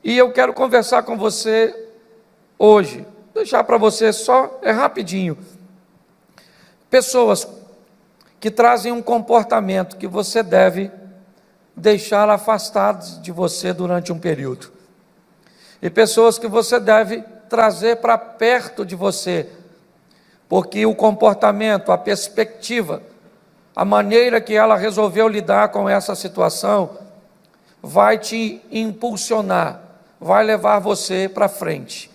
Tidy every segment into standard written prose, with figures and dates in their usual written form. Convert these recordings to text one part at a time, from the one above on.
E eu quero conversar com você hoje, deixar para você só, rapidinho, pessoas que trazem um comportamento que você deve deixar afastados de você durante um período, e pessoas que você deve trazer para perto de você, porque o comportamento, a perspectiva, a maneira que ela resolveu lidar com essa situação, vai te impulsionar, vai levar você para frente.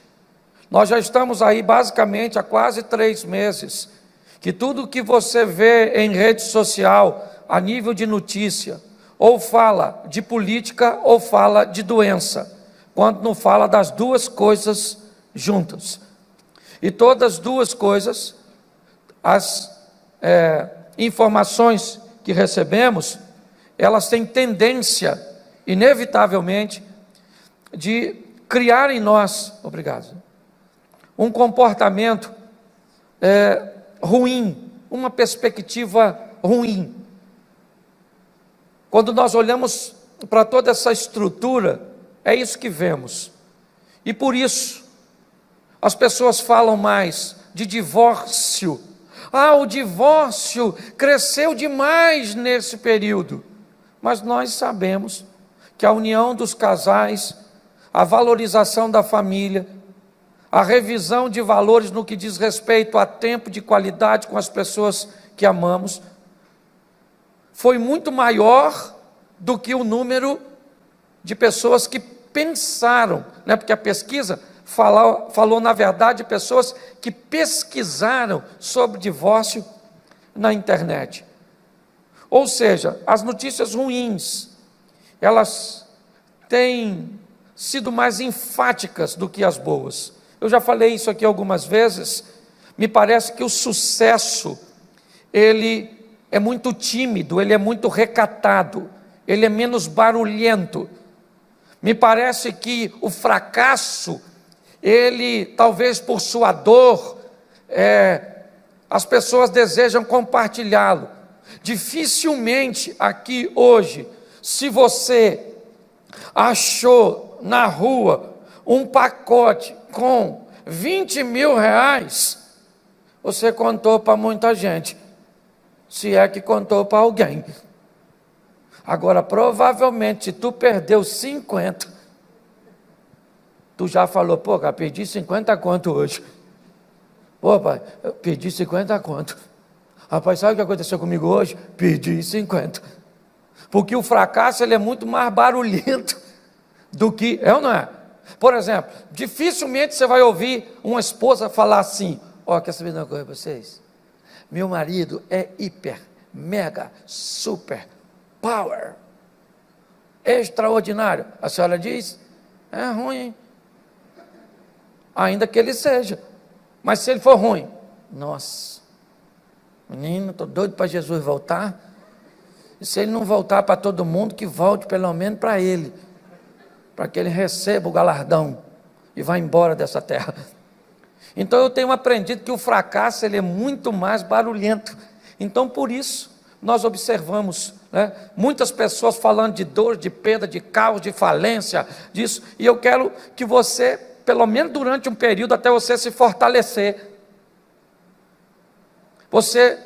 Nós já estamos aí basicamente há quase 3 meses, que tudo que você vê em rede social, a nível de notícia, ou fala de política ou fala de doença, quando não fala das duas coisas juntas. E todas as duas coisas, as informações que recebemos, elas têm tendência, inevitavelmente, de criar em nós, um comportamento ruim, uma perspectiva ruim. Quando nós olhamos para toda essa estrutura, é isso que vemos. E por isso, as pessoas falam mais de divórcio. O divórcio cresceu demais nesse período. Mas nós sabemos que a união dos casais, a valorização da família, a revisão de valores no que diz respeito a tempo de qualidade com as pessoas que amamos, foi muito maior do que o número de pessoas que pensaram, porque a pesquisa falou na verdade, pessoas que pesquisaram sobre divórcio na internet. Ou seja, as notícias ruins, elas têm sido mais enfáticas do que as boas. Eu já falei isso aqui algumas vezes. Me parece que o sucesso, ele é muito tímido, ele é muito recatado, ele é menos barulhento. Me parece que o fracasso, ele, talvez por sua dor, as pessoas desejam compartilhá-lo. Dificilmente aqui hoje, se você achou na rua um pacote com 20 mil reais, você contou para muita gente, se é que contou para alguém. Agora, provavelmente, se tu perdeu 50, tu já falou, cara, perdi 50 conto hoje. Pai, eu perdi 50 conto. Rapaz, sabe o que aconteceu comigo hoje? Perdi 50. Porque o fracasso, ele é muito mais barulhento do que... É ou não é? Por exemplo, dificilmente você vai ouvir uma esposa falar assim, quer saber de uma coisa para vocês? Meu marido é hiper, mega, super, power, extraordinário. A senhora diz, é ruim, hein? Ainda que ele seja. Mas se ele for ruim, nossa, menino, estou doido para Jesus voltar. E se ele não voltar para todo mundo, que volte pelo menos para ele, para que ele receba o galardão e vá embora dessa terra. Então eu tenho aprendido que o fracasso, ele é muito mais barulhento. Então por isso nós observamos, muitas pessoas falando de dor, de perda, de caos, de falência, disso. E eu quero que você, pelo menos durante um período, até você se fortalecer, você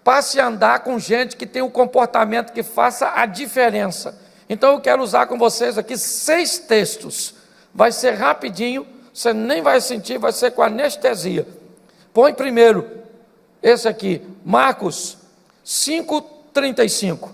passe a andar com gente que tem um comportamento que faça a diferença. Então eu quero usar com vocês aqui 6 textos, vai ser rapidinho, você nem vai sentir, vai ser com anestesia. Põe primeiro, esse aqui, Marcos 5:35.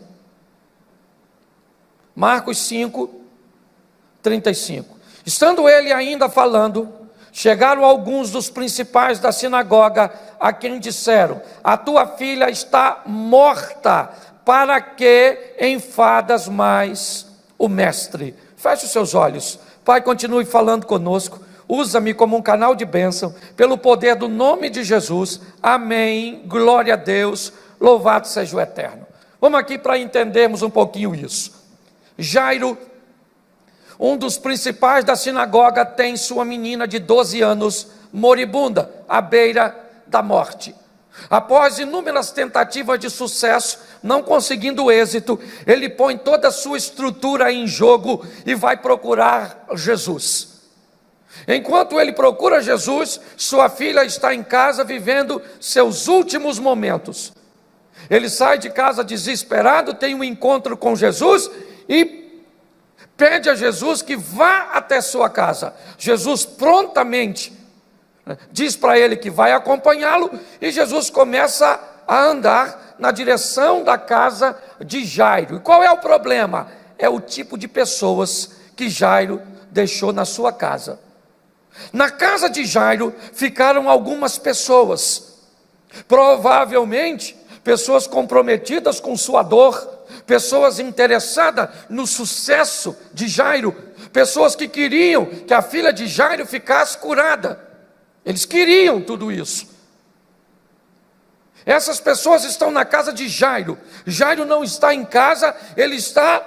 Marcos 5:35. Estando ele ainda falando, chegaram alguns dos principais da sinagoga, a quem disseram, a tua filha está morta, para que enfadas mais o mestre? Feche os seus olhos. Pai, continue falando conosco, usa-me como um canal de bênção, pelo poder do nome de Jesus, amém, glória a Deus, louvado seja o Eterno. Vamos aqui para entendermos um pouquinho isso. Jairo, um dos principais da sinagoga, tem sua menina de 12 anos, moribunda, à beira da morte. Após inúmeras tentativas de sucesso, não conseguindo êxito, ele põe toda a sua estrutura em jogo e vai procurar Jesus. Enquanto ele procura Jesus, sua filha está em casa vivendo seus últimos momentos. Ele sai de casa desesperado, tem um encontro com Jesus e pede a Jesus que vá até sua casa. Jesus prontamente diz para ele que vai acompanhá-lo, e Jesus começa a andar na direção da casa de Jairo. E qual é o problema? É o tipo de pessoas que Jairo deixou na sua casa. Na casa de Jairo ficaram algumas pessoas, provavelmente pessoas comprometidas com sua dor, pessoas interessadas no sucesso de Jairo, pessoas que queriam que a filha de Jairo ficasse curada. Eles queriam tudo isso. Essas pessoas estão na casa de Jairo. Jairo não está em casa, ele está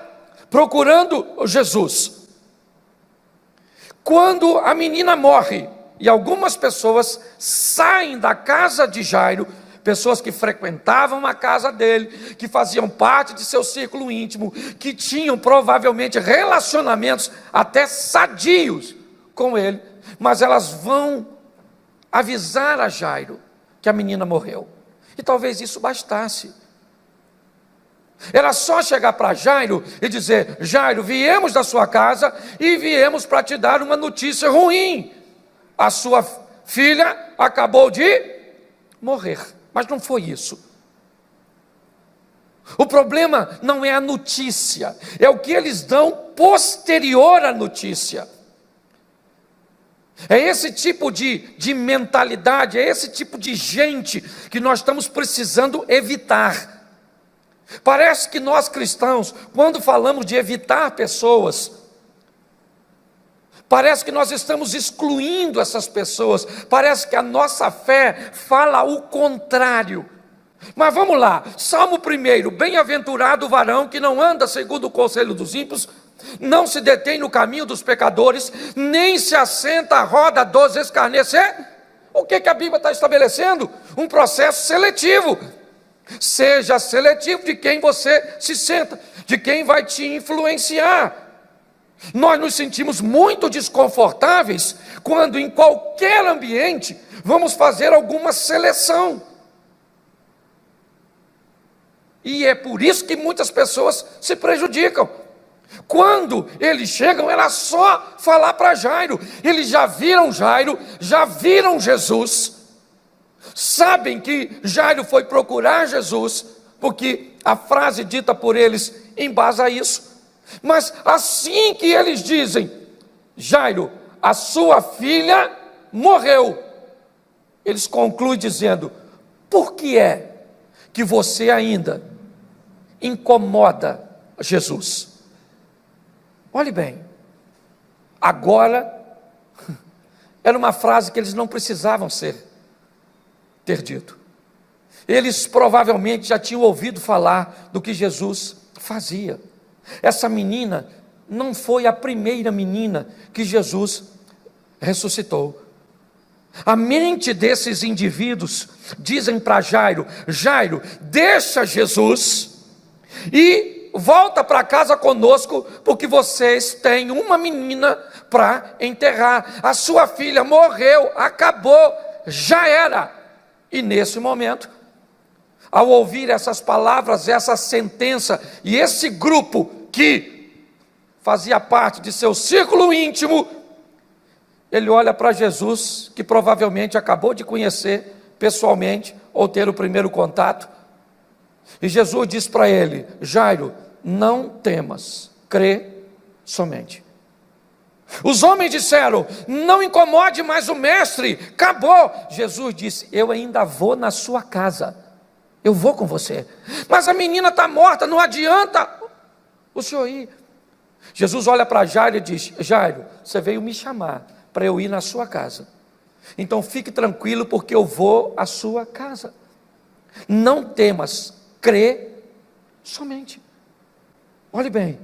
procurando Jesus. Quando a menina morre, e algumas pessoas saem da casa de Jairo, pessoas que frequentavam a casa dele, que faziam parte de seu círculo íntimo, que tinham provavelmente relacionamentos até sadios com ele, mas elas vão avisar a Jairo que a menina morreu. E talvez isso bastasse. Era só chegar para Jairo e dizer: Jairo, viemos da sua casa e viemos para te dar uma notícia ruim. A sua filha acabou de morrer. Mas não foi isso. O problema não é a notícia, é o que eles dão posterior à notícia. É esse tipo de mentalidade, é esse tipo de gente que nós estamos precisando evitar. Parece que nós cristãos, quando falamos de evitar pessoas, parece que nós estamos excluindo essas pessoas, parece que a nossa fé fala o contrário. Mas vamos lá, Salmo 1: bem-aventurado o varão que não anda segundo o conselho dos ímpios, não se detém no caminho dos pecadores, nem se assenta à roda dos escarnecedores. O que a Bíblia está estabelecendo? Um processo seletivo. Seja seletivo de quem você se senta, de quem vai te influenciar. Nós nos sentimos muito desconfortáveis quando em qualquer ambiente vamos fazer alguma seleção. E é por isso que muitas pessoas se prejudicam. Quando eles chegam, era só falar para Jairo. Eles já viram Jairo, já viram Jesus, sabem que Jairo foi procurar Jesus, porque a frase dita por eles embasa isso. Mas assim que eles dizem: Jairo, a sua filha morreu, eles concluem dizendo: por que é que você ainda incomoda Jesus? Olhe bem, agora, era uma frase que eles não precisavam ter dito. Eles provavelmente já tinham ouvido falar do que Jesus fazia. Essa menina não foi a primeira menina que Jesus ressuscitou. A mente desses indivíduos dizem para Jairo: Jairo, deixa Jesus e volta para casa conosco, porque vocês têm uma menina para enterrar. A sua filha morreu, acabou, já era. E nesse momento, ao ouvir essas palavras, essa sentença, e esse grupo que fazia parte de seu círculo íntimo, ele olha para Jesus, que provavelmente acabou de conhecer pessoalmente, ou ter o primeiro contato, e Jesus diz para ele: Jairo, não temas, crê somente. Os homens disseram: não incomode mais o mestre, acabou. Jesus disse: eu ainda vou na sua casa, eu vou com você. Mas a menina está morta, não adianta o senhor ir. Jesus olha para Jairo e diz: Jairo, você veio me chamar para eu ir na sua casa, então fique tranquilo, porque eu vou à sua casa. Não temas, crê somente. Olhe bem,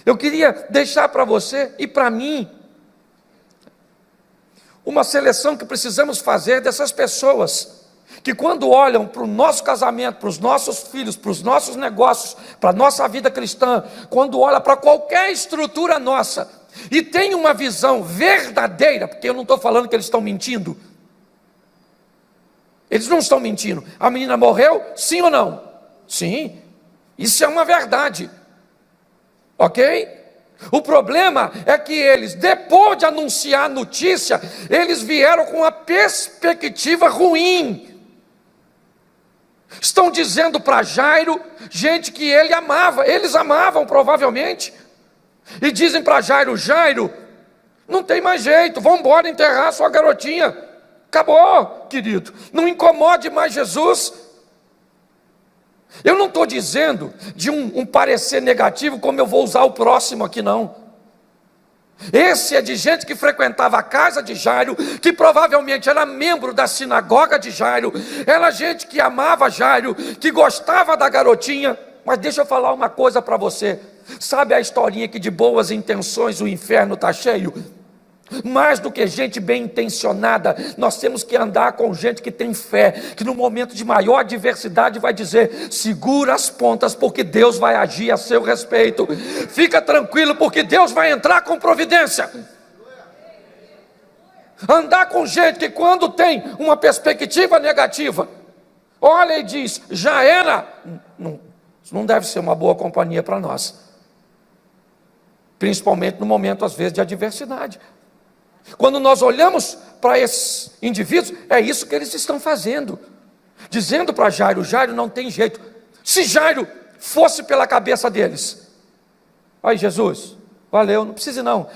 eu queria deixar para você e para mim uma seleção que precisamos fazer dessas pessoas que quando olham para o nosso casamento, para os nossos filhos, para os nossos negócios, para a nossa vida cristã, quando olham para qualquer estrutura nossa, e tem uma visão verdadeira, porque eu não estou falando que eles estão mentindo, eles não estão mentindo. A menina morreu, sim ou não? Sim, isso é uma verdade, ok? O problema é que eles, depois de anunciar a notícia, eles vieram com uma perspectiva ruim. Estão dizendo para Jairo, gente que ele amava, eles amavam provavelmente, e dizem para Jairo: Jairo, não tem mais jeito, vamos embora enterrar sua garotinha, acabou, querido, não incomode mais Jesus. Eu não estou dizendo de um parecer negativo, como eu vou usar o próximo aqui, não. Esse é de gente que frequentava a casa de Jairo, que provavelmente era membro da sinagoga de Jairo, era gente que amava Jairo, que gostava da garotinha. Mas deixa eu falar uma coisa para você, sabe a historinha que de boas intenções o inferno está cheio? Mais do que gente bem intencionada, nós temos que andar com gente que tem fé, que no momento de maior adversidade vai dizer: segura as pontas, porque Deus vai agir a seu respeito, fica tranquilo, porque Deus vai entrar com providência. Andar com gente que quando tem uma perspectiva negativa, olha e diz: já era, não deve ser uma boa companhia para nós, principalmente no momento às vezes de adversidade. Quando nós olhamos para esses indivíduos, é isso que eles estão fazendo, dizendo para Jairo: Jairo, não tem jeito. Se Jairo fosse pela cabeça deles: aí Jesus, valeu, não precisa não.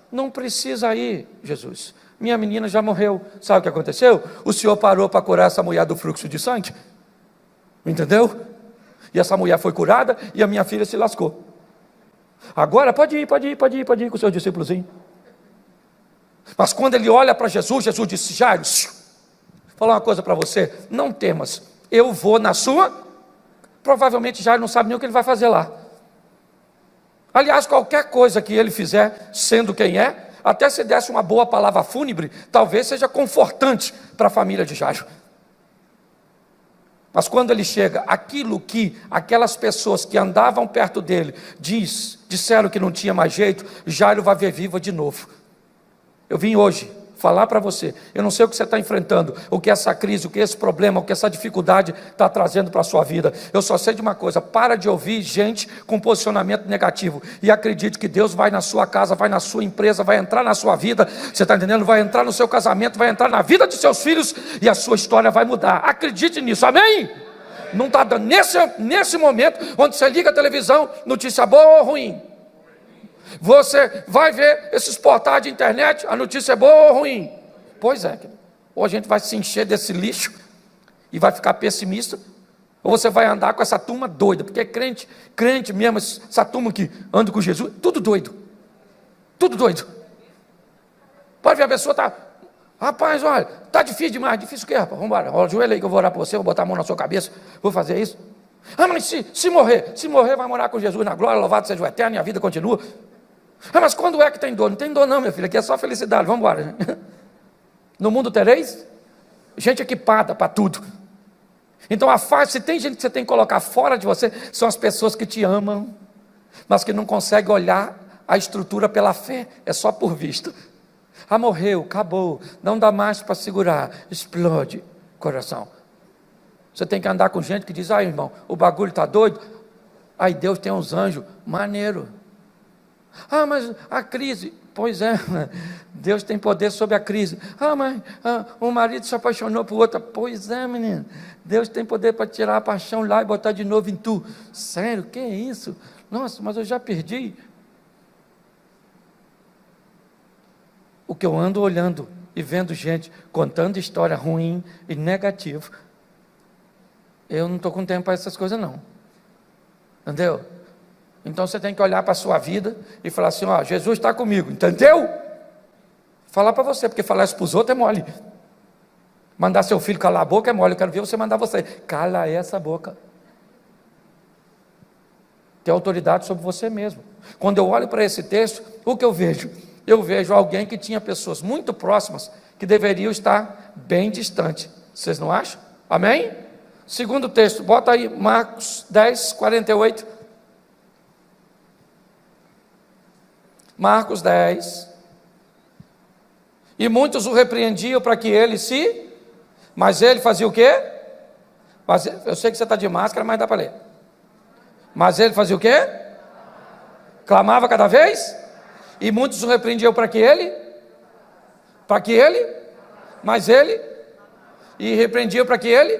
Não precisa ir, Jesus, minha menina já morreu. Sabe o que aconteceu? O Senhor parou para curar essa mulher do fluxo de sangue, entendeu? E essa mulher foi curada e a minha filha se lascou. Agora pode ir com os seus discípulos. Mas quando ele olha para Jesus, Jesus disse: Jairo, vou falar uma coisa para você, não temas, eu vou na sua. Provavelmente Jairo não sabe nem o que ele vai fazer lá. Aliás, qualquer coisa que ele fizer, sendo quem é, até se desse uma boa palavra fúnebre, talvez seja confortante para a família de Jairo. Mas quando ele chega, aquilo que aquelas pessoas que andavam perto dele disseram que não tinha mais jeito, Jairo vai ver viva de novo. Eu vim hoje falar para você, eu não sei o que você está enfrentando, o que essa crise, o que esse problema, o que essa dificuldade está trazendo para a sua vida. Eu só sei de uma coisa: para de ouvir gente com posicionamento negativo, e acredite que Deus vai na sua casa, vai na sua empresa, vai entrar na sua vida, você está entendendo? Vai entrar no seu casamento, vai entrar na vida de seus filhos, e a sua história vai mudar. Acredite nisso, amém? Não está dando, nesse momento, onde você liga a televisão, notícia boa ou ruim? Você vai ver esses portais de internet, a notícia é boa ou ruim? Pois é, ou a gente vai se encher desse lixo e vai ficar pessimista, ou você vai andar com essa turma doida, porque é crente mesmo, essa turma que anda com Jesus, tudo doido. Pode ver, a pessoa está: rapaz, olha, está difícil demais. Difícil o quê, rapaz? Vamos embora, olha, ajoelha aí que eu vou orar para você, vou botar a mão na sua cabeça, vou fazer isso. Mas se morrer vai morar com Jesus na glória, louvado seja o eterno, e a vida continua. Mas quando é que tem dor? Não tem dor não, meu filho, aqui é só felicidade, vamos embora. No mundo tereis gente equipada para tudo. Então se tem gente que você tem que colocar fora de você, são as pessoas que te amam, mas que não conseguem olhar a estrutura pela fé, é só por vista. Morreu, acabou, não dá mais para segurar, explode coração. Você tem que andar com gente que diz: irmão, o bagulho está doido, aí Deus tem uns anjos, maneiro. Mas a crise, pois é, Deus tem poder sobre a crise. Mas o marido se apaixonou por outra, pois é, menino, Deus tem poder para tirar a paixão lá e botar de novo em tu. Sério, que é isso? Nossa, mas eu já perdi. O que eu ando olhando e vendo gente contando história ruim e negativa, eu não estou com tempo para essas coisas não, entendeu? Então você tem que olhar para a sua vida e falar assim: Jesus está comigo, entendeu? Falar para você, porque falar isso para os outros é mole. Mandar seu filho calar a boca é mole. Eu quero ver você mandar você: cala essa boca. Ter autoridade sobre você mesmo. Quando eu olho para esse texto, o que eu vejo? Eu vejo alguém que tinha pessoas muito próximas que deveriam estar bem distante. Vocês não acham? Amém? Segundo texto, bota aí Marcos 10, 48. Marcos 10. E muitos o repreendiam para que ele se... Mas ele fazia o quê? Eu sei que você está de máscara, mas dá para ler. Mas ele fazia o quê? Clamava cada vez? E muitos o repreendiam para que ele? Para que ele? Mas ele? E repreendiam para que ele?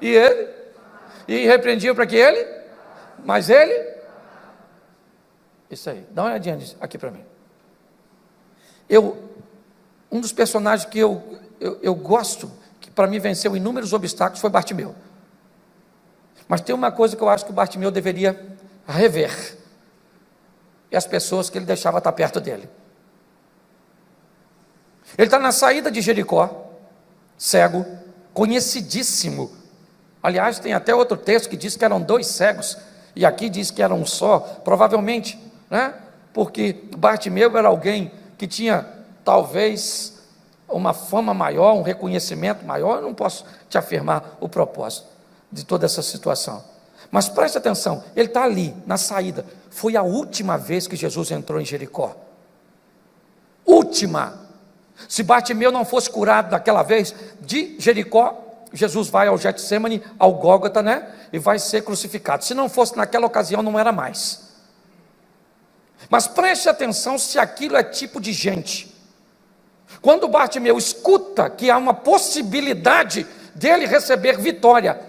E ele? E repreendiam para que ele? Mas ele? Isso aí, dá uma olhadinha aqui para mim. Um dos personagens que eu gosto, que para mim venceu inúmeros obstáculos, foi Bartimeu. Mas tem uma coisa que eu acho que o Bartimeu deveria rever: e as pessoas que ele deixava estar perto dele. Ele está na saída de Jericó, cego, conhecidíssimo. Aliás, tem até outro texto que diz que eram 2 cegos, e aqui diz que era um só, provavelmente, né? Porque Bartimeu era alguém que tinha, talvez, uma fama maior, um reconhecimento maior. Eu não posso te afirmar o propósito de toda essa situação. Mas preste atenção, ele está ali, na saída. Foi a última vez que Jesus entrou em Jericó. Última. Se Bartimeu não fosse curado daquela vez, de Jericó, Jesus vai ao Getsemane, ao Gólgota, né? E vai ser crucificado. Se não fosse naquela ocasião, não era mais. Mas preste atenção se aquilo é tipo de gente. Quando Bartimeu escuta que há uma possibilidade dele receber vitória,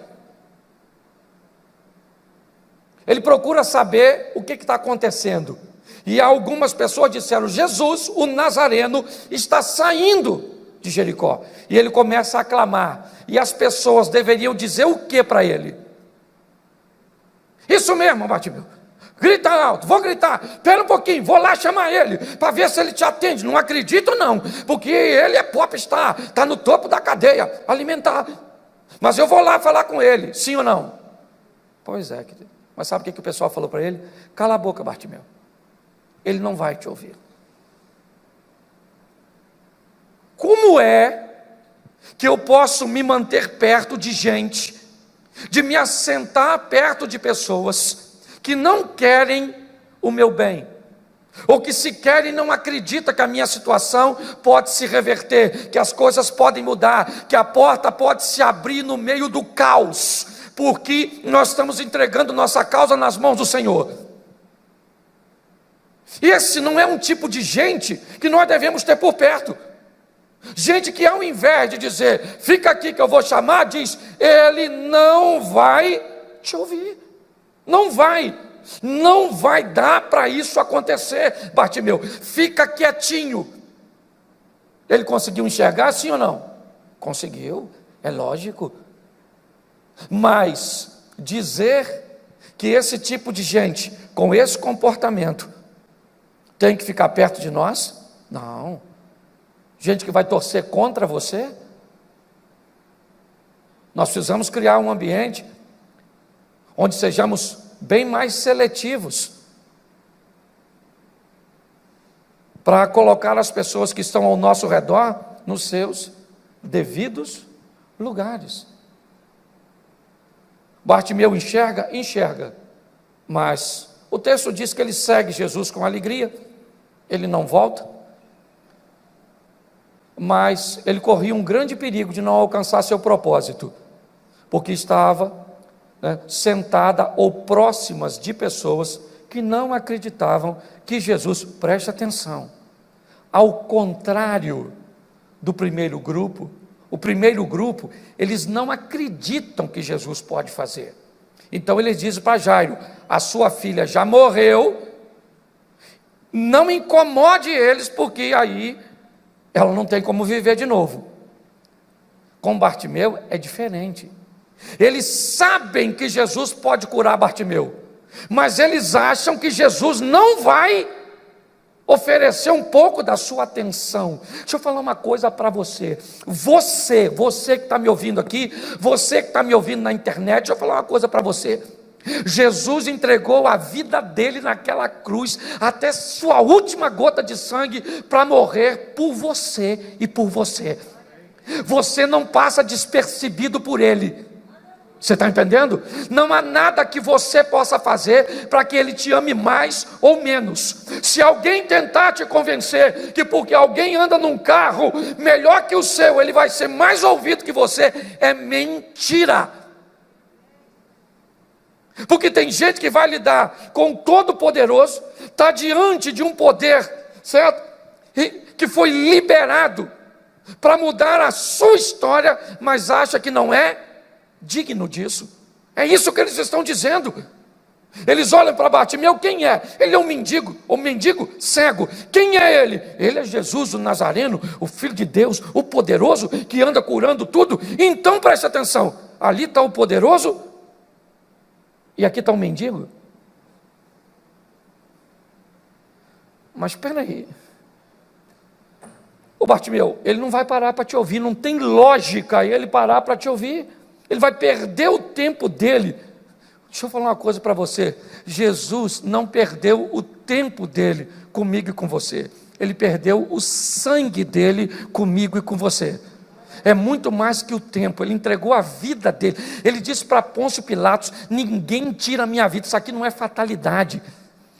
ele procura saber o que está acontecendo. E algumas pessoas disseram: Jesus, o Nazareno, está saindo de Jericó. E ele começa a clamar. E as pessoas deveriam dizer o que para ele? Isso mesmo, Bartimeu. Grita alto, vou gritar, espera um pouquinho, vou lá chamar ele, para ver se ele te atende. Não acredito não, porque ele é popstar, está no topo da cadeia alimentar. Mas eu vou lá falar com ele, sim ou não? Pois é, querido. Mas sabe o que o pessoal falou para ele? Cala a boca, Bartimeu. Ele não vai te ouvir. Como é que eu posso me manter perto de gente, de me assentar perto de pessoas que não querem o meu bem, ou que se querem não acreditam que a minha situação pode se reverter, que as coisas podem mudar, que a porta pode se abrir no meio do caos, porque nós estamos entregando nossa causa nas mãos do Senhor? Esse não é um tipo de gente que nós devemos ter por perto. Gente que, ao invés de dizer, fica aqui que eu vou chamar, diz, ele não vai te ouvir. Não vai dar para isso acontecer, Bartimeu. Fica quietinho. Ele conseguiu enxergar, sim ou não? Conseguiu, é lógico. Mas dizer que esse tipo de gente, com esse comportamento, tem que ficar perto de nós? Não. Gente que vai torcer contra você? Nós precisamos criar um ambiente onde sejamos bem mais seletivos para colocar as pessoas que estão ao nosso redor nos seus devidos lugares. Bartimeu enxerga, mas o texto diz que ele segue Jesus com alegria, ele não volta, mas ele corria um grande perigo de não alcançar seu propósito, porque estava sentada ou próximas de pessoas que não acreditavam que Jesus, preste atenção, ao contrário do primeiro grupo, o primeiro grupo, eles não acreditam que Jesus pode fazer. Então eles dizem para Jairo, a sua filha já morreu, não incomode eles, porque aí ela não tem como viver de novo. Com Bartimeu é diferente. Eles sabem que Jesus pode curar Bartimeu, mas eles acham que Jesus não vai oferecer um pouco da sua atenção. Deixa eu falar uma coisa para você. Você que está me ouvindo aqui, você que está me ouvindo na internet, deixa eu falar uma coisa para você. Jesus entregou a vida dele naquela cruz, até sua última gota de sangue, para morrer por você e por você. Você não passa despercebido por ele. Você está entendendo? Não há nada que você possa fazer para que ele te ame mais ou menos. Se alguém tentar te convencer que porque alguém anda num carro melhor que o seu, ele vai ser mais ouvido que você, é mentira. Porque tem gente que vai lidar com o Todo-Poderoso, está diante de um poder, certo? Que foi liberado para mudar a sua história, mas acha que não é digno disso. É isso que eles estão dizendo. Eles olham para Bartimeu, quem é? Ele é um mendigo cego. Quem é ele? Ele é Jesus, o Nazareno, o Filho de Deus, o poderoso, que anda curando tudo. Então preste atenção, ali está o poderoso, e aqui está o mendigo. Mas espera aí, ô Bartimeu, ele não vai parar para te ouvir, não tem lógica ele parar para te ouvir, ele vai perder o tempo dele. Deixa eu falar uma coisa para você, Jesus não perdeu o tempo dele comigo e com você, ele perdeu o sangue dele comigo e com você. É muito mais que o tempo, ele entregou a vida dele. Ele disse para Pôncio Pilatos: ninguém tira a minha vida, isso aqui não é fatalidade,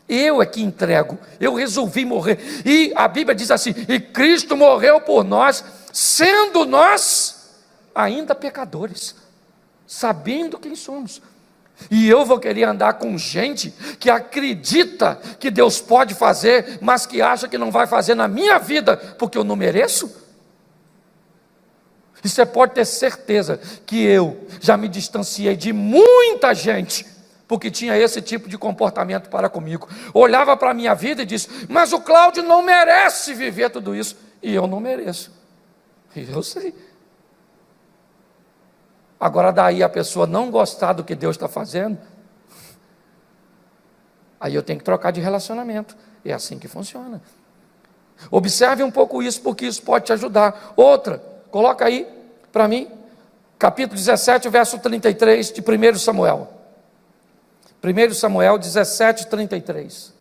eu é que entrego, eu resolvi morrer. E a Bíblia diz assim: e Cristo morreu por nós, sendo nós ainda pecadores, sabendo quem somos. E eu vou querer andar com gente que acredita que Deus pode fazer, mas que acha que não vai fazer na minha vida, porque eu não mereço? E você pode ter certeza que eu já me distanciei de muita gente, porque tinha esse tipo de comportamento para comigo. Olhava para a minha vida e disse: mas o Cláudio não merece viver tudo isso. E eu não mereço. E eu sei. Agora daí a pessoa não gostar do que Deus está fazendo, aí eu tenho que trocar de relacionamento. É assim que funciona. Observe um pouco isso, porque isso pode te ajudar. Outra, coloca aí para mim, capítulo 17, verso 33 de 1 Samuel. 1 Samuel 17, 33.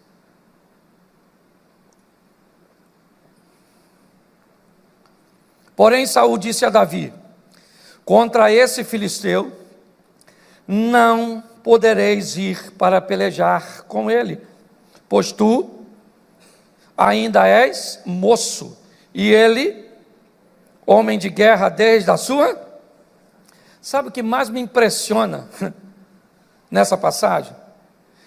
Porém Saul disse a Davi: contra esse filisteu não podereis ir para pelejar com ele, pois tu ainda és moço, e ele homem de guerra desde a sua. Sabe o que mais me impressiona nessa passagem?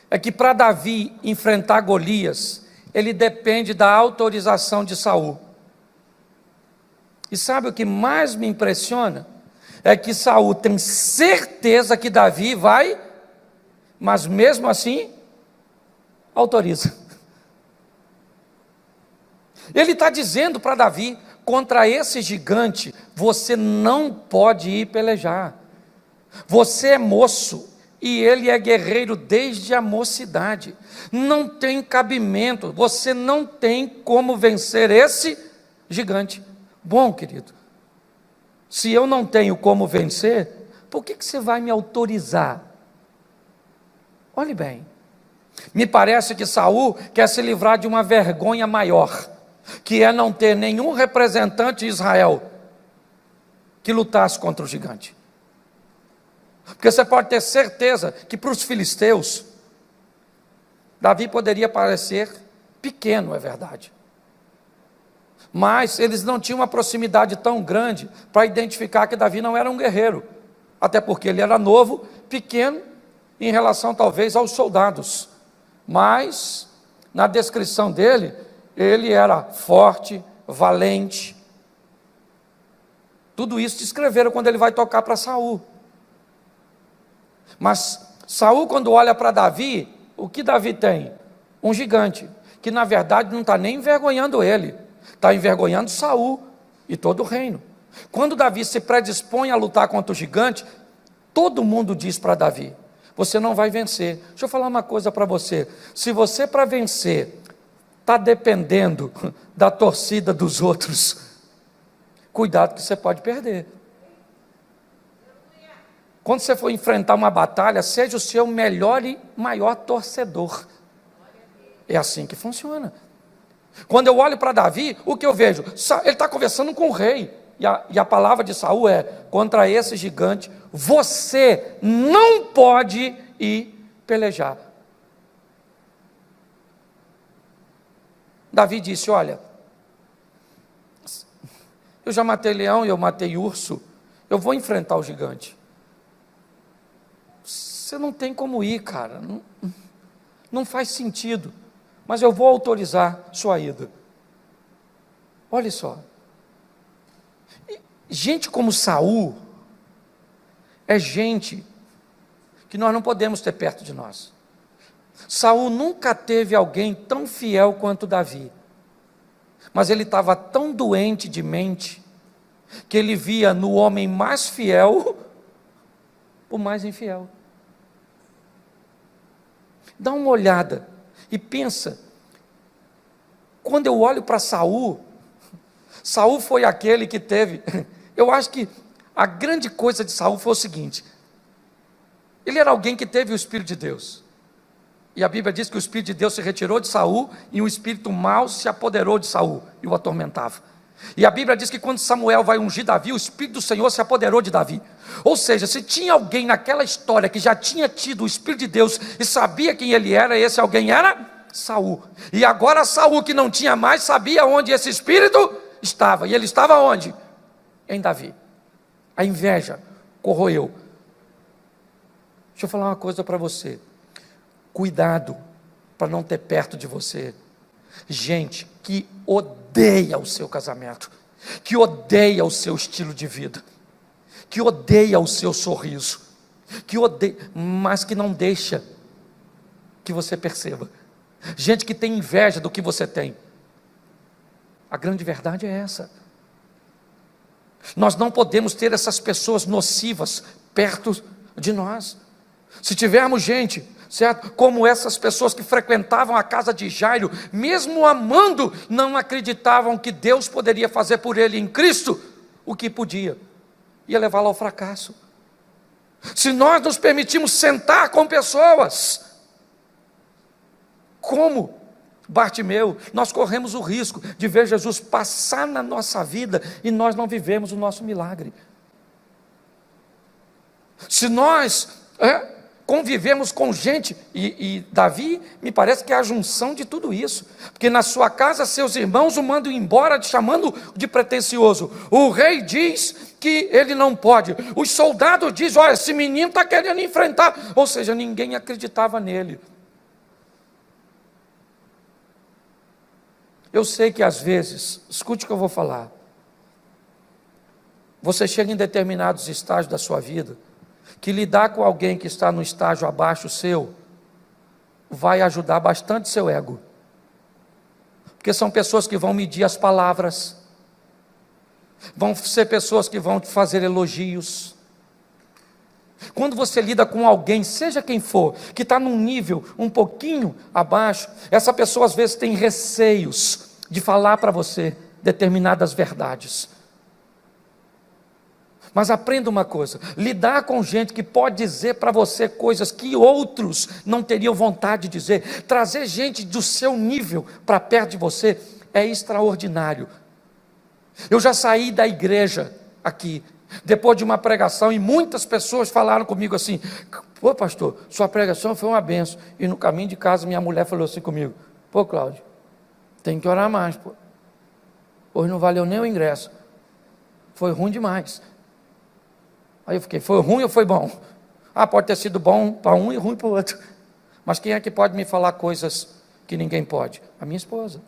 É que para Davi enfrentar Golias, ele depende da autorização de Saul. E sabe o que mais me impressiona? É que Saul tem certeza que Davi vai, mas mesmo assim, autoriza. Ele está dizendo para Davi: contra esse gigante, você não pode ir pelejar. Você é moço, e ele é guerreiro desde a mocidade. Não tem cabimento, você não tem como vencer esse gigante. Bom, querido, se eu não tenho como vencer, por que você vai me autorizar? Olhe bem, me parece que Saul quer se livrar de uma vergonha maior, que é não ter nenhum representante de Israel que lutasse contra o gigante. Porque você pode ter certeza que para os filisteus, Davi poderia parecer pequeno, é verdade, mas eles não tinham uma proximidade tão grande para identificar que Davi não era um guerreiro, até porque ele era novo, pequeno, em relação talvez aos soldados, mas na descrição dele, ele era forte, valente. Tudo isso descreveram quando ele vai tocar para Saul. Mas Saul, quando olha para Davi, o que Davi tem? Um gigante, que na verdade não está nem envergonhando ele, está envergonhando Saul e todo o reino. Quando Davi se predispõe a lutar contra o gigante, todo mundo diz para Davi: você não vai vencer. Deixa eu falar uma coisa para você: se você para vencer está dependendo da torcida dos outros, cuidado que você pode perder. Quando você for enfrentar uma batalha, seja o seu melhor e maior torcedor. É assim que funciona. Quando eu olho para Davi, o que eu vejo? Ele está conversando com o rei. E a palavra de Saul é: contra esse gigante, você não pode ir pelejar. Davi disse: olha, eu já matei leão e eu matei urso, eu vou enfrentar o gigante. Você não tem como ir, cara, não faz sentido, mas eu vou autorizar sua ida. Olha só, gente como Saul é gente que nós não podemos ter perto de nós. Saul nunca teve alguém tão fiel quanto Davi, mas ele estava tão doente de mente, que ele via no homem mais fiel o mais infiel. Dá uma olhada e pensa, quando eu olho para Saul foi aquele que teve, eu acho que a grande coisa de Saul foi o seguinte: ele era alguém que teve o Espírito de Deus, e a Bíblia diz que o Espírito de Deus se retirou de Saul, e um espírito mau se apoderou de Saul, e o atormentava. E a Bíblia diz que quando Samuel vai ungir Davi, o Espírito do Senhor se apoderou de Davi. Ou seja, se tinha alguém naquela história que já tinha tido o Espírito de Deus e sabia quem ele era, esse alguém era Saul. E agora Saul, que não tinha mais, sabia onde esse Espírito estava. E ele estava onde? Em Davi. A inveja corroeu. Deixa eu falar uma coisa para você. Cuidado para não ter perto de você gente que odeia o seu casamento, que odeia o seu estilo de vida, que odeia o seu sorriso, que odeia, mas que não deixa que você perceba. Gente que tem inveja do que você tem. A grande verdade é essa. Nós não podemos ter essas pessoas nocivas perto de nós. Se tivermos gente, certo, como essas pessoas que frequentavam a casa de Jairo, mesmo amando, não acreditavam que Deus poderia fazer por ele em Cristo o que podia, ia levá-lo ao fracasso. Se nós nos permitimos sentar com pessoas como Bartimeu, nós corremos o risco de ver Jesus passar na nossa vida e nós não vivemos o nosso milagre. Se nós convivemos com gente, e Davi me parece que é a junção de tudo isso, porque na sua casa seus irmãos o mandam embora, chamando de pretensioso. O rei diz que ele não pode, os soldados dizem: olha, esse menino está querendo enfrentar, ou seja, ninguém acreditava nele. Eu sei que às vezes, escute o que eu vou falar, você chega em determinados estágios da sua vida, que lidar com alguém que está no estágio abaixo seu, vai ajudar bastante seu ego, porque são pessoas que vão medir as palavras, vão ser pessoas que vão te fazer elogios. Quando você lida com alguém, seja quem for, que está num nível um pouquinho abaixo, essa pessoa às vezes tem receios de falar para você determinadas verdades. Mas aprenda uma coisa: lidar com gente que pode dizer para você coisas que outros não teriam vontade de dizer, trazer gente do seu nível para perto de você, é extraordinário. Eu já saí da igreja aqui, depois de uma pregação, e muitas pessoas falaram comigo assim: pô pastor, sua pregação foi uma benção. E no caminho de casa minha mulher falou assim comigo: pô Cláudio, tem que orar mais, pô. Hoje não valeu nem o ingresso, foi ruim demais. Aí eu fiquei: foi ruim ou foi bom? Ah, pode ter sido bom para um e ruim para o outro. Mas quem é que pode me falar coisas que ninguém pode? A minha esposa.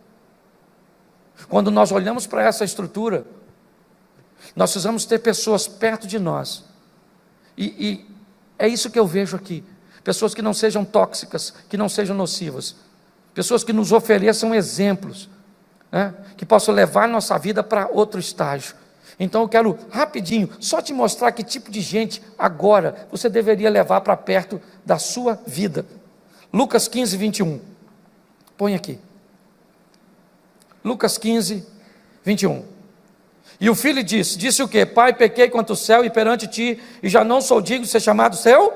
Quando nós olhamos para essa estrutura, nós precisamos ter pessoas perto de nós, e é isso que eu vejo aqui: pessoas que não sejam tóxicas, que não sejam nocivas, pessoas que nos ofereçam exemplos, que possam levar nossa vida para outro estágio. Então eu quero rapidinho só te mostrar que tipo de gente agora você deveria levar para perto da sua vida. Lucas 15, 21, põe aqui, Lucas 15, 21. E o filho disse o quê? Pai, pequei contra o céu e perante ti, e já não sou digno de ser chamado seu?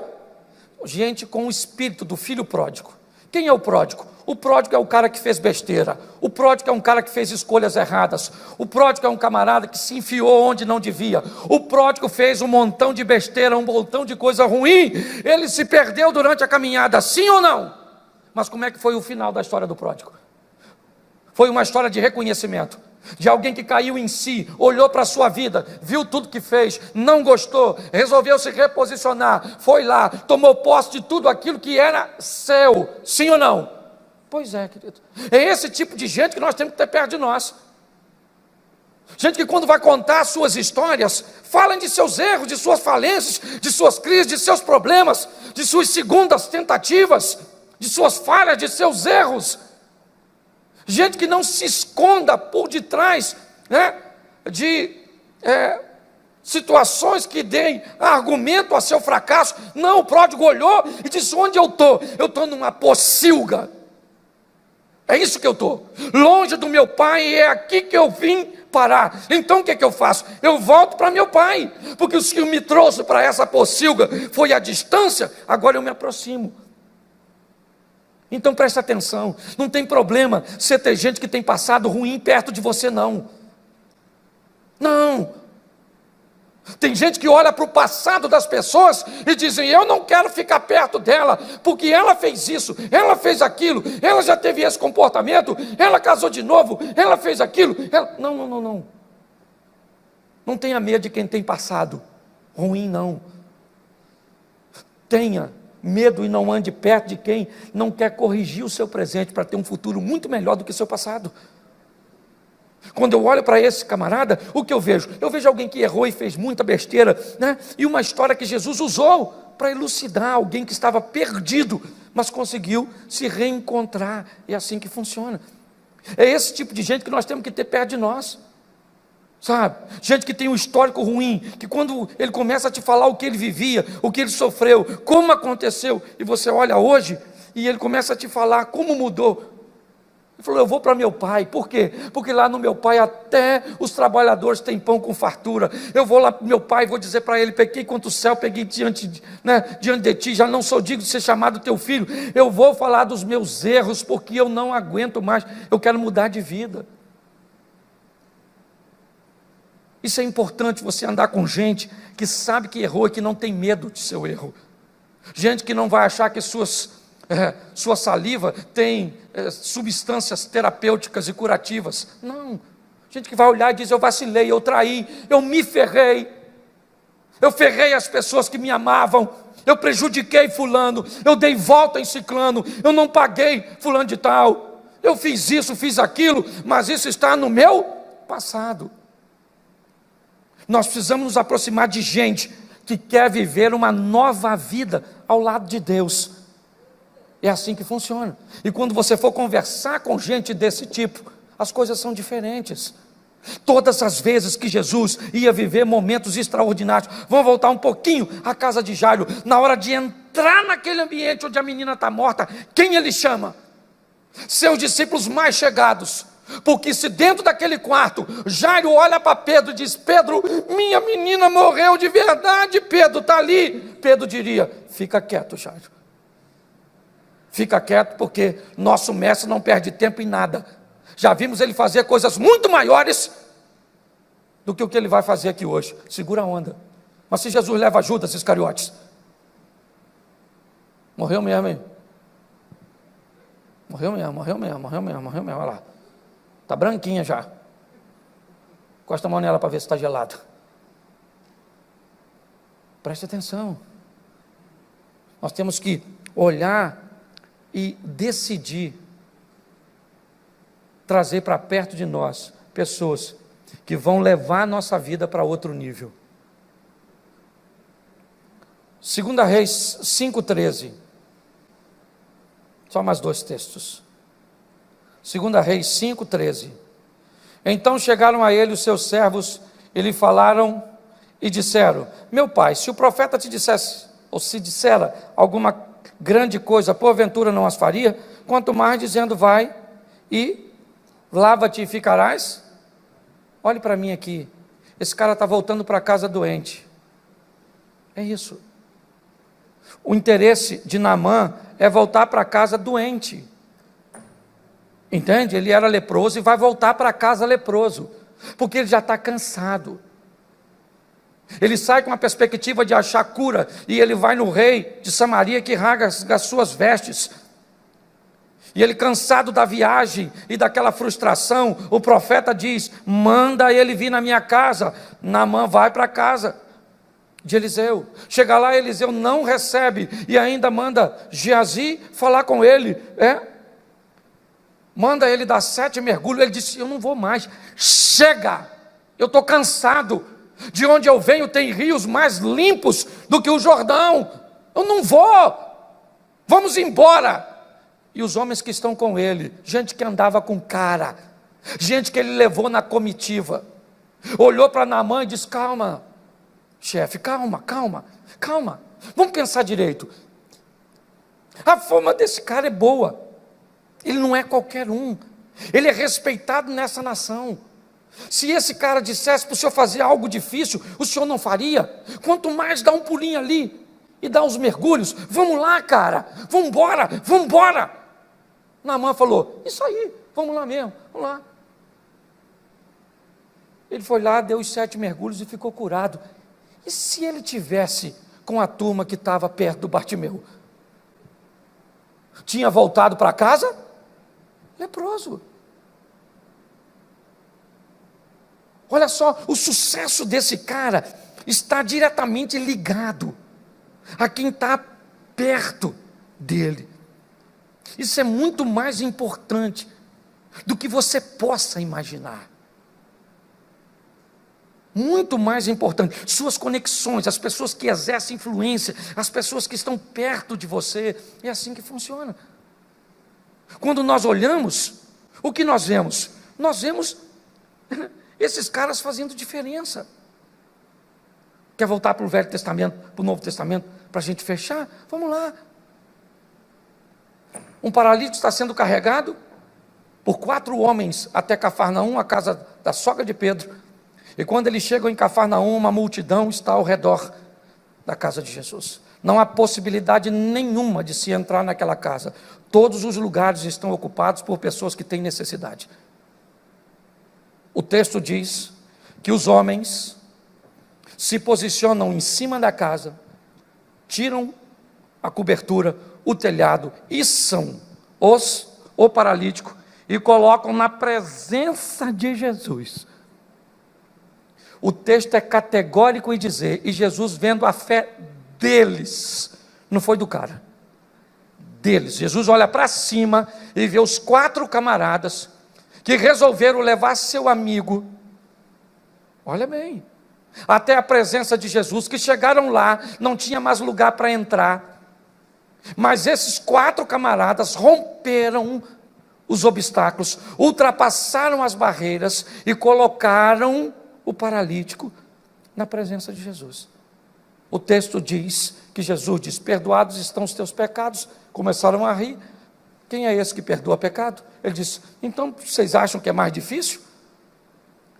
Gente com o espírito do filho pródigo, Quem é o pródigo? O pródigo é o cara que fez besteira. O pródigo é um cara que fez escolhas erradas. O pródigo é um camarada que se enfiou onde não devia. O pródigo fez um montão de besteira, um montão de coisa ruim. Ele se perdeu durante a caminhada, sim ou não? Mas como é que foi o final da história do pródigo? Foi uma história de reconhecimento, de alguém que caiu em si, olhou para a sua vida, viu tudo que fez, não gostou, resolveu se reposicionar, foi lá, tomou posse de tudo aquilo que era seu, sim ou não? Pois é, querido, é esse tipo de gente que nós temos que ter perto de nós. Gente que quando vai contar suas histórias, falam de seus erros, de suas falências, de suas crises, de seus problemas, de suas segundas tentativas, de suas falhas, de seus erros. Gente que não se esconda por detrás, de situações que deem argumento a seu fracasso. Não, o pródigo olhou e disse: onde eu estou? Eu estou numa pocilga. É isso que eu estou, longe do meu pai, e é aqui que eu vim parar. Então o que é que eu faço? Eu volto para meu pai, porque o que me trouxe para essa pocilga foi a distância, agora eu me aproximo. Então presta atenção, não tem problema você ter gente que tem passado ruim perto de você, não. Não. Tem gente que olha para o passado das pessoas e dizem: eu não quero ficar perto dela, porque ela fez isso, ela fez aquilo, ela já teve esse comportamento, ela casou de novo, ela fez aquilo. Não. Não tenha medo de quem tem passado ruim, não. Tenha medo e não ande perto de quem não quer corrigir o seu presente para ter um futuro muito melhor do que o seu passado. Quando eu olho para esse camarada, o que eu vejo? Eu vejo alguém que errou e fez muita besteira, e uma história que Jesus usou para elucidar alguém que estava perdido, mas conseguiu se reencontrar. É assim que funciona. É esse tipo de gente que nós temos que ter perto de nós. Sabe, gente que tem um histórico ruim, que quando ele começa a te falar o que ele vivia, o que ele sofreu, como aconteceu, e você olha hoje, e ele começa a te falar como mudou. Ele falou: eu vou para meu pai. Por quê? Porque lá no meu pai até os trabalhadores têm pão com fartura. Eu vou lá para meu pai e vou dizer para ele: pequei contra o céu, peguei diante de ti, já não sou digno de ser chamado teu filho. Eu vou falar dos meus erros, porque eu não aguento mais, eu quero mudar de vida. Isso é importante, você andar com gente que sabe que errou e que não tem medo de seu erro. Gente que não vai achar que sua saliva tem substâncias terapêuticas e curativas. Não. Gente que vai olhar e diz: eu vacilei, eu traí, eu me ferrei. Eu ferrei as pessoas que me amavam. Eu prejudiquei fulano, eu dei volta em ciclano, eu não paguei fulano de tal. Eu fiz isso, fiz aquilo, mas isso está no meu passado. Nós precisamos nos aproximar de gente que quer viver uma nova vida ao lado de Deus. É assim que funciona. E quando você for conversar com gente desse tipo, as coisas são diferentes. Todas as vezes que Jesus ia viver momentos extraordinários, vamos voltar um pouquinho à casa de Jairo, na hora de entrar naquele ambiente onde a menina está morta, quem ele chama? Seus discípulos mais chegados. Porque se dentro daquele quarto, Jairo olha para Pedro e diz: Pedro, minha menina morreu de verdade, Pedro está ali. Pedro diria: fica quieto, Jairo. Fica quieto, porque nosso mestre não perde tempo em nada. Já vimos ele fazer coisas muito maiores do que o que ele vai fazer aqui hoje. Segura a onda. Mas se Jesus leva Judas Iscariotes, morreu mesmo, hein? Morreu mesmo, olha lá. Está branquinha já. Encosta a mão nela para ver se está gelado. Preste atenção. Nós temos que olhar e decidir trazer para perto de nós pessoas que vão levar a nossa vida para outro nível. 2 Reis 5,13. Só mais 2 textos. 2 Reis 5,13. Então chegaram a ele os seus servos e lhe falaram e disseram: meu pai, se o profeta te dissesse, ou se dissera alguma grande coisa, porventura não as faria? Quanto mais dizendo: vai e lava-te e ficarás? Olhe para mim aqui, esse cara está voltando para casa doente. É isso. o interesse de Naamã é voltar para casa doente. Entende? Ele era leproso e vai voltar para casa leproso, porque ele já está cansado. Ele sai com a perspectiva de achar cura, e ele vai no rei de Samaria que rasga as suas vestes. E ele, cansado da viagem e daquela frustração, o profeta diz: manda ele vir na minha casa. Naamã vai para a casa de Eliseu. Chega lá, Eliseu não recebe, e ainda manda Geazi falar com ele. Manda ele dar 7 mergulhos. Ele disse: eu não vou mais, chega, eu estou cansado. De onde eu venho tem rios mais limpos do que o Jordão, eu não vou, vamos embora. E os homens que estão com ele, gente que andava com cara, gente que ele levou na comitiva, olhou para Naamã e disse: calma, chefe, calma, vamos pensar direito. A fama desse cara é boa, ele não é qualquer um, ele é respeitado nessa nação. Se esse cara dissesse para o senhor fazer algo difícil, o senhor não faria? Quanto mais dar um pulinho ali e dar uns mergulhos. Vamos lá, cara, vamos embora. Naamã falou: isso aí, vamos lá mesmo, vamos lá. Ele foi lá, deu os 7 mergulhos e ficou curado. E se ele tivesse com a turma que estava perto do Bartimeu? Tinha voltado para casa leproso. Olha só, o sucesso desse cara está diretamente ligado a quem está perto dele. Isso é muito mais importante do que você possa imaginar. Muito mais importante. Suas conexões, as pessoas que exercem influência, as pessoas que estão perto de você. É assim que funciona. Quando nós olhamos, o que nós vemos? Nós vemos esses caras fazendo diferença. Quer voltar para o Velho Testamento, para o Novo Testamento, para a gente fechar? Vamos lá. Um paralítico está sendo carregado por 4 homens até Cafarnaum, a casa da sogra de Pedro. E quando eles chegam em Cafarnaum, uma multidão está ao redor da casa de Jesus. Não há possibilidade nenhuma de se entrar naquela casa. Todos os lugares estão ocupados por pessoas que têm necessidade. O texto diz que os homens se posicionam em cima da casa, tiram a cobertura, o telhado, içam o paralítico e colocam na presença de Jesus. O texto é categórico em dizer, e Jesus, vendo a fé deles, não foi do cara, deles. Jesus olha para cima e vê os 4 camaradas que resolveram levar seu amigo, olha bem, até a presença de Jesus, que chegaram lá, não tinha mais lugar para entrar, mas esses 4 camaradas romperam os obstáculos, ultrapassaram as barreiras e colocaram o paralítico na presença de Jesus. O texto diz que Jesus diz: perdoados estão os teus pecados. Começaram a rir. Quem é esse que perdoa pecado? Ele disse: então vocês acham que é mais difícil?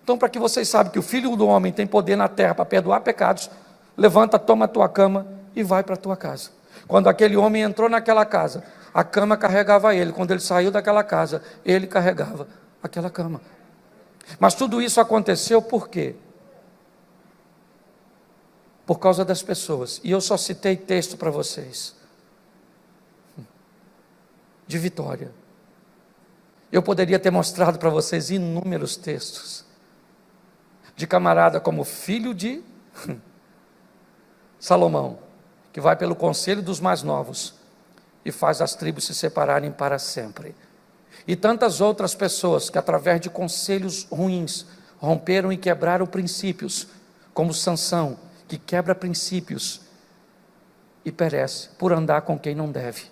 Então, para que vocês saibam que o Filho do Homem tem poder na terra para perdoar pecados, levanta, toma a tua cama e vai para a tua casa. Quando aquele homem entrou naquela casa, a cama carregava ele. Quando ele saiu daquela casa, ele carregava aquela cama. Mas tudo isso aconteceu por quê? Por causa das pessoas. E eu só citei texto para vocês de Vitória. Eu poderia ter mostrado para vocês inúmeros textos de camarada como filho de Salomão, que vai pelo conselho dos mais novos e faz as tribos se separarem para sempre. E tantas outras pessoas que, através de conselhos ruins, romperam e quebraram princípios, como Sansão, que quebra princípios e perece por andar com quem não deve.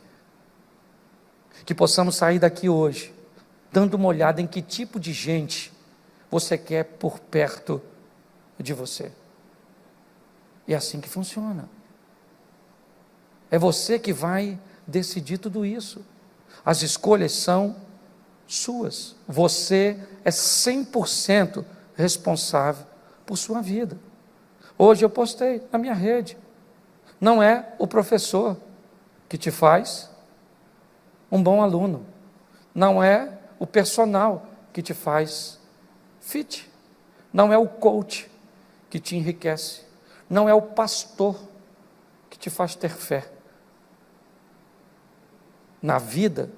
Que possamos sair daqui hoje, dando uma olhada em que tipo de gente você quer por perto de você. E é assim que funciona. É você que vai decidir tudo isso. As escolhas são suas. Você é 100% responsável por sua vida. Hoje eu postei na minha rede. Não é o professor, que te faz um bom aluno. Não é o personal que te faz fit. Não é o coach que te enriquece. Não é o pastor que te faz ter fé. Na vida,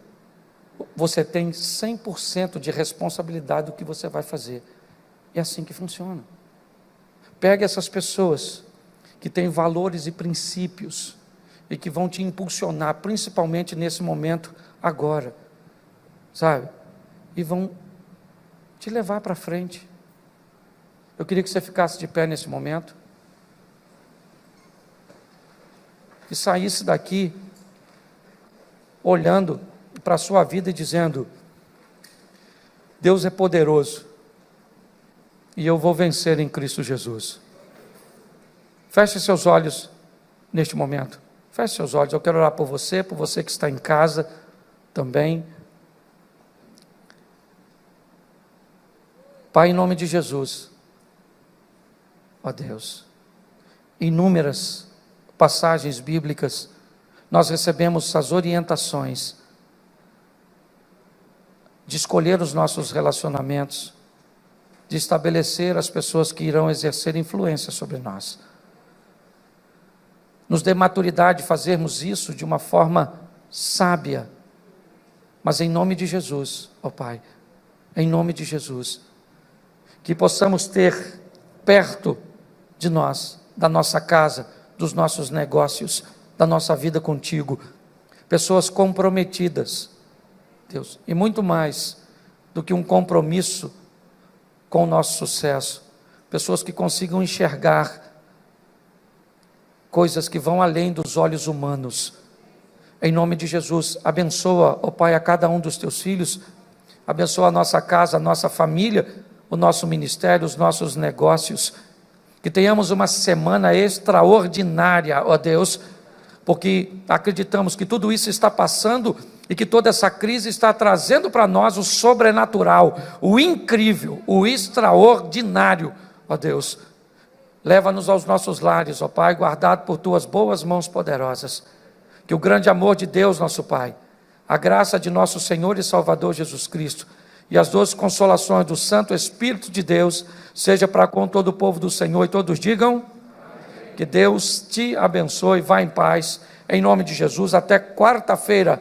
você tem 100% de responsabilidade do que você vai fazer. É assim que funciona. Pegue essas pessoas que têm valores e princípios e que vão te impulsionar, principalmente nesse momento agora, sabe? E vão te levar para frente. Eu queria que você ficasse de pé nesse momento e saísse daqui olhando para a sua vida e dizendo: Deus é poderoso e eu vou vencer em Cristo Jesus. Feche seus olhos neste momento. Feche seus olhos. Eu quero orar por você que está em casa também. Pai, em nome de Jesus, ó Deus, inúmeras passagens bíblicas, nós recebemos as orientações de escolher os nossos relacionamentos, de estabelecer as pessoas que irão exercer influência sobre nós. Nos dê maturidade de fazermos isso de uma forma sábia, mas em nome de Jesus, ó Pai, em nome de Jesus, que possamos ter perto de nós, da nossa casa, dos nossos negócios, da nossa vida contigo, pessoas comprometidas, Deus, e muito mais do que um compromisso com o nosso sucesso, pessoas que consigam enxergar coisas que vão além dos olhos humanos. Em nome de Jesus, abençoa, ó Pai, a cada um dos teus filhos, abençoa a nossa casa, a nossa família, o nosso ministério, os nossos negócios, que tenhamos uma semana extraordinária, ó Deus, porque acreditamos que tudo isso está passando e que toda essa crise está trazendo para nós o sobrenatural, o incrível, o extraordinário, ó Deus. Leva-nos aos nossos lares, ó Pai, guardado por tuas boas mãos poderosas. Que o grande amor de Deus, nosso Pai, a graça de nosso Senhor e Salvador Jesus Cristo e as doces consolações do Santo Espírito de Deus seja para com todo o povo do Senhor, e todos digam amém. Que Deus te abençoe, vá em paz, em nome de Jesus, até quarta-feira.